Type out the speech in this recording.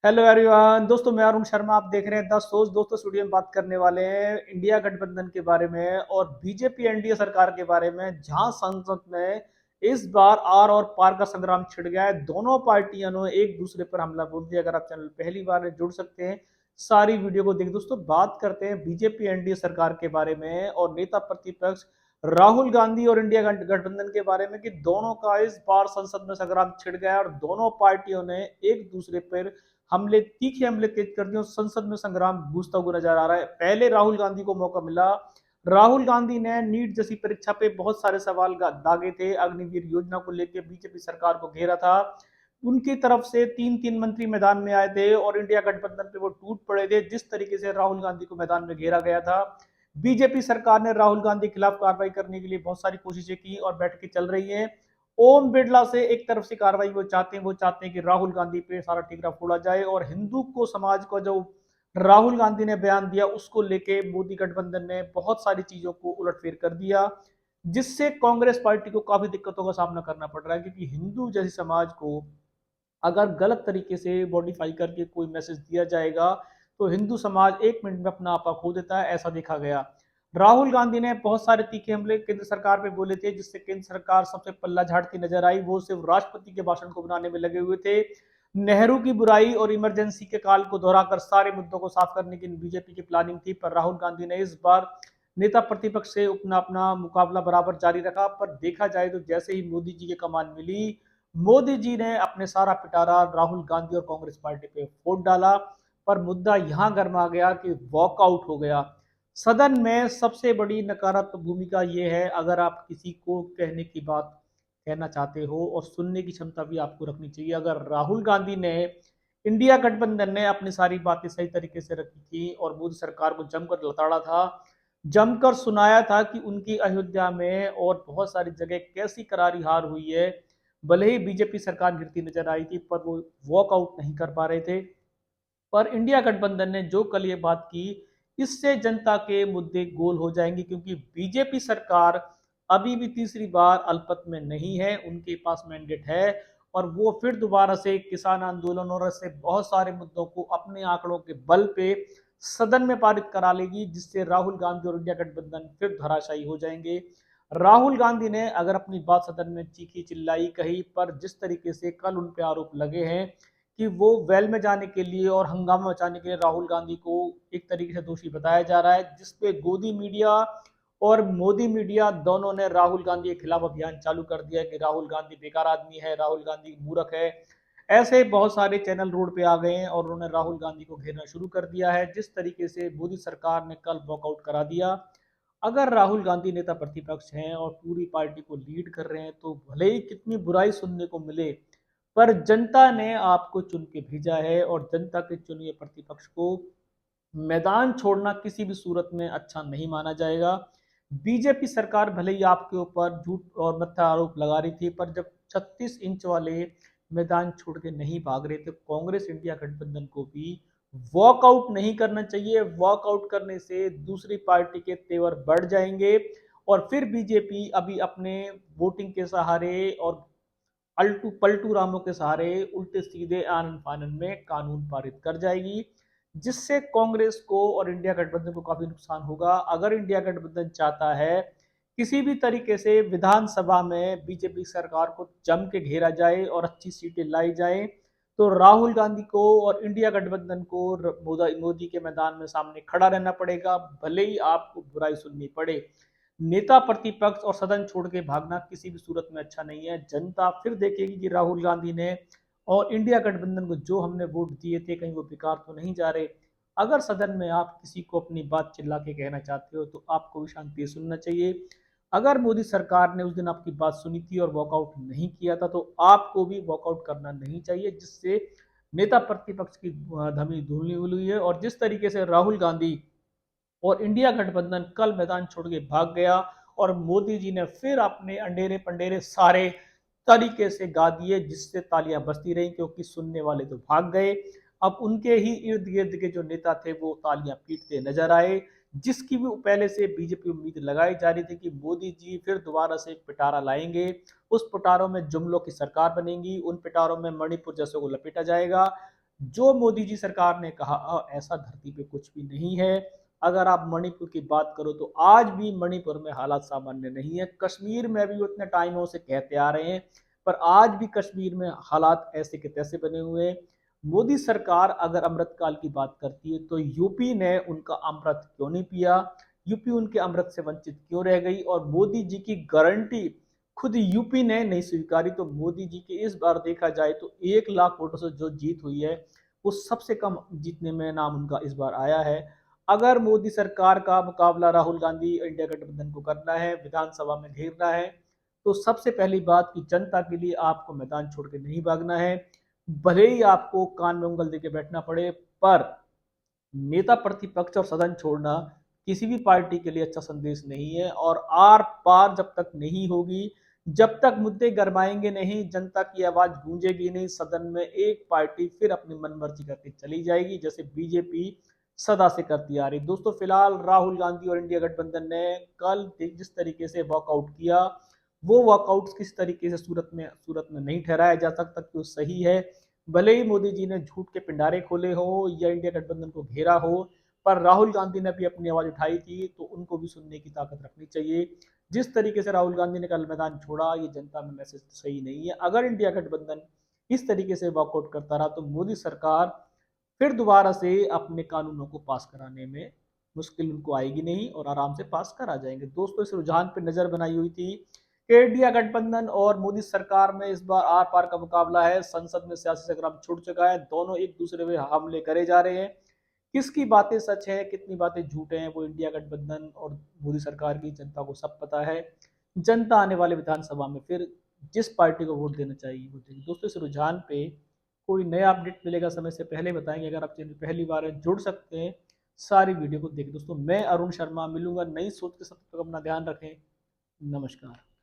Hello everyone दोस्तों, मैं अरुण शर्मा। आप देख रहे हैं द सोच। दोस्तों, स्टूडियो में बात करने वाले हैं इंडिया गठबंधन के बारे में और बीजेपी एनडीए सरकार के बारे में, जहां संसद में इस बार आर और पार का संग्राम छिड़ गया है। दोनों पार्टियों ने एक दूसरे पर हमला बोल दिया। अगर आप चैनल पहली बार जुड़ सकते हैं, सारी वीडियो को देख। दोस्तों, बात करते हैं बीजेपी एनडीए सरकार के बारे में और नेता प्रतिपक्ष राहुल गांधी और इंडिया गठबंधन के बारे में कि दोनों का इस बार संसद में संग्राम छिड़ गया और दोनों पार्टियों ने एक दूसरे पर तीखे हमले तेज कर दिए और संसद में संग्राम गूंजता हुआ नजर आ रहा है। पहले राहुल गांधी को मौका मिला। राहुल गांधी ने नीट जैसी परीक्षा पे बहुत सारे सवाल दागे थे। अग्निवीर योजना को लेकर बीजेपी सरकार को घेरा था। उनकी तरफ से तीन तीन मंत्री मैदान में आए थे और इंडिया गठबंधन पे वो टूट पड़े थे जिस तरीके से राहुल गांधी को मैदान में घेरा गया था। बीजेपी सरकार ने राहुल गांधी के खिलाफ कार्रवाई करने के लिए बहुत सारी कोशिशें की और बैठकें चल रही हैं। ओम बिरला से एक तरफ से कार्रवाई वो चाहते हैं कि राहुल गांधी पे सारा टिकरा फोड़ा जाए और हिंदू को समाज को जो राहुल गांधी ने बयान दिया उसको लेके मोदी गठबंधन ने बहुत सारी चीजों को उलटफेर कर दिया, जिससे कांग्रेस पार्टी को काफी दिक्कतों का सामना करना पड़ रहा है। क्योंकि हिंदू जैसे समाज को अगर गलत तरीके से मॉडिफाई करके कोई मैसेज दिया जाएगा तो हिंदू समाज एक मिनट में अपना आपा खो देता है, ऐसा देखा गया। राहुल गांधी ने बहुत सारे तीखे हमले केंद्र सरकार पे बोले थे, जिससे केंद्र सरकार सबसे पल्ला झाड़ती नजर आई। वो सिर्फ राष्ट्रपति के भाषण को बनाने में लगे हुए थे। नेहरू की बुराई और इमरजेंसी के काल को दोहराकर सारे मुद्दों को साफ करने की बीजेपी की प्लानिंग थी, पर राहुल गांधी ने इस बार नेता प्रतिपक्ष से अपना अपना मुकाबला बराबर जारी रखा। पर देखा जाए तो जैसे ही मोदी जी के कमान मिली, मोदी जी ने अपने सारा पिटारा राहुल गांधी और कांग्रेस पार्टी पे फोड़ डाला। पर मुद्दा यहां गर्मा गया कि वॉकआउट हो गया। सदन में सबसे बड़ी नकारात्मक भूमिका ये है, अगर आप किसी को कहने की बात कहना चाहते हो और सुनने की क्षमता भी आपको रखनी चाहिए। अगर राहुल गांधी ने इंडिया गठबंधन ने अपनी सारी बातें सही तरीके से रखी थी और मोदी सरकार को जमकर लताड़ा था, जमकर सुनाया था कि उनकी अयोध्या में और बहुत सारी जगह कैसी करारी हार हुई है। भले ही बीजेपी सरकार गिरती नजर आई थी, पर वो वॉकआउट नहीं कर पा रहे थे। पर इंडिया गठबंधन ने जो कल ये बात की, इससे जनता के मुद्दे गोल हो जाएंगे। क्योंकि बीजेपी सरकार अभी भी तीसरी बार अल्पत में नहीं है, उनके पास मैंडेट है और वो फिर दोबारा से किसान आंदोलन और ऐसे बहुत सारे मुद्दों को अपने आंकड़ों के बल पे सदन में पारित करा लेगी, जिससे राहुल गांधी और इंडिया गठबंधन फिर धराशायी हो जाएंगे। राहुल गांधी ने अगर अपनी बात सदन में चीखी चिल्लाई कही, पर जिस तरीके से कल उन पे आरोप लगे हैं कि वो वेल में जाने के लिए और हंगामा मचाने के लिए राहुल गांधी को एक तरीके से दोषी बताया जा रहा है, जिसपे गोदी मीडिया और मोदी मीडिया दोनों ने राहुल गांधी के खिलाफ अभियान चालू कर दिया है कि राहुल गांधी बेकार आदमी है, राहुल गांधी मूर्ख है। ऐसे बहुत सारे चैनल रोड पे आ गए हैं और उन्होंने राहुल गांधी को घेरना शुरू कर दिया है। जिस तरीके से मोदी सरकार ने कल वॉकआउट करा दिया। अगर राहुल गांधी नेता प्रतिपक्ष हैं और पूरी पार्टी को लीड कर रहे हैं, तो भले ही कितनी बुराई सुनने को मिले, पर जनता ने आपको चुन के भेजा है और जनता के चुने प्रतिपक्ष को मैदान छोड़ना किसी भी सूरत में अच्छा नहीं माना जाएगा। बीजेपी सरकार भले ही आपके ऊपर झूठ और मिथ्या आरोप लगा रही थी, पर जब 36 इंच वाले मैदान छोड़ के नहीं भाग रहे थे, कांग्रेस इंडिया गठबंधन को भी वॉकआउट नहीं करना चाहिए। वॉकआउट करने से दूसरी पार्टी के तेवर बढ़ जाएंगे और फिर बीजेपी अभी अपने वोटिंग के सहारे और अल्टू पलटू रामों के सहारे उल्टे सीधे आनन फानन में कानून पारित कर जाएगी, जिससे कांग्रेस को और इंडिया गठबंधन को काफी नुकसान होगा। अगर इंडिया गठबंधन चाहता है किसी भी तरीके से विधानसभा में बीजेपी सरकार को जम के घेरा जाए और अच्छी सीटें लाई जाए, तो राहुल गांधी को और इंडिया गठबंधन को मोदी के मैदान में सामने खड़ा रहना पड़ेगा, भले ही आपको बुराई सुननी पड़े। नेता प्रतिपक्ष और सदन छोड़ के भागना किसी भी सूरत में अच्छा नहीं है। जनता फिर देखेगी कि राहुल गांधी ने और इंडिया गठबंधन को जो हमने वोट दिए थे, कहीं वो बेकार तो नहीं जा रहे। अगर सदन में आप किसी को अपनी बात चिल्ला के कहना चाहते हो, तो आपको भी शांति से सुनना चाहिए। अगर मोदी सरकार ने उस दिन आपकी बात सुनी थी और वॉकआउट नहीं किया था, तो आपको भी वॉकआउट करना नहीं चाहिए, जिससे नेता प्रतिपक्ष की धमी धुलनी हुई है। और जिस तरीके से राहुल गांधी और इंडिया गठबंधन कल मैदान छोड़ के भाग गया और मोदी जी ने फिर अपने अंडेरे पंडेरे सारे तरीके से गा दिए, जिससे तालियां बजती रही, क्योंकि सुनने वाले तो भाग गए। अब उनके ही इर्द गिर्द के जो नेता थे वो तालियां पीटते नजर आए, जिसकी भी पहले से बीजेपी उम्मीद लगाई जा रही थी कि मोदी जी फिर दोबारा से पिटारा लाएंगे। उस पिटारों में जुमलों की सरकार बनेगी, उन पिटारों में मणिपुर जैसों को लपेटा जाएगा। जो मोदी जी सरकार ने कहा ऐसा धरती पे कुछ भी नहीं है। अगर आप मणिपुर की बात करो तो आज भी मणिपुर में हालात सामान्य नहीं है। कश्मीर में भी वो इतने टाइमों से कहते आ रहे हैं, पर आज भी कश्मीर में हालात ऐसे के तैसे बने हुए हैं। मोदी सरकार अगर अमृतकाल की बात करती है तो यूपी ने उनका अमृत क्यों नहीं पिया, यूपी उनके अमृत से वंचित क्यों रह गई, और मोदी जी की गारंटी खुद यूपी ने नहीं स्वीकारी। तो मोदी जी के इस बार देखा जाए तो 1 लाख वोटों से जो जीत हुई है वो सबसे कम जीतने में नाम उनका इस बार आया है। अगर मोदी सरकार का मुकाबला राहुल गांधी इंडिया गठबंधन को करना है, विधानसभा में घेरना है, तो सबसे पहली बात कि जनता के लिए आपको मैदान छोड़ के नहीं भागना है। भले ही आपको कान में उंगल देके बैठना पड़े, पर नेता प्रतिपक्ष और सदन छोड़ना किसी भी पार्टी के लिए अच्छा संदेश नहीं है। और आर पार जब तक नहीं होगी, जब तक मुद्दे गरमाएंगे नहीं, जनता की आवाज गूंजेगी नहीं, सदन में एक पार्टी फिर अपनी मनमर्जी करके चली जाएगी, जैसे बीजेपी सदा से करती आ रही। दोस्तों फिलहाल राहुल गांधी और इंडिया गठबंधन ने कल जिस तरीके से वॉकआउट किया, वो वॉकआउट किस तरीके से सूरत में नहीं ठहराया जा सकता कि वो सही है। भले ही मोदी जी ने झूठ के पिंडारे खोले हो या इंडिया गठबंधन को घेरा हो, पर राहुल गांधी ने भी अपनी आवाज उठाई थी, तो उनको भी सुनने की ताकत रखनी चाहिए। जिस तरीके से राहुल गांधी ने कल मैदान छोड़ा, ये जनता में मैसेज सही नहीं है। अगर इंडिया गठबंधन इस तरीके से वॉकआउट करता रहा तो मोदी सरकार फिर दोबारा से अपने कानूनों को पास कराने में मुश्किल उनको आएगी नहीं, और आराम से पास करा जाएंगे। दोस्तों इस रुझान पर नजर बनाई हुई थी कि इंडिया गठबंधन और मोदी सरकार में इस बार आर पार का मुकाबला है। संसद में सियासी संग्राम छूट चुका है, दोनों एक दूसरे पे हमले करे जा रहे हैं। किसकी बातें सच है, कितनी बातें झूठ हैं, वो इंडिया गठबंधन और मोदी सरकार की जनता को सब पता है। जनता आने वाले विधानसभा में फिर जिस पार्टी को वोट देना चाहिए वो देगी। दोस्तों इस रुझान पे कोई नया अपडेट मिलेगा समय से पहले बताएंगे। अगर आप चैनल पहली बार है जुड़ सकते हैं, सारी वीडियो को देखें। दोस्तों मैं अरुण शर्मा मिलूंगा नई सोच के साथ, तब तक अपना ध्यान रखें। नमस्कार।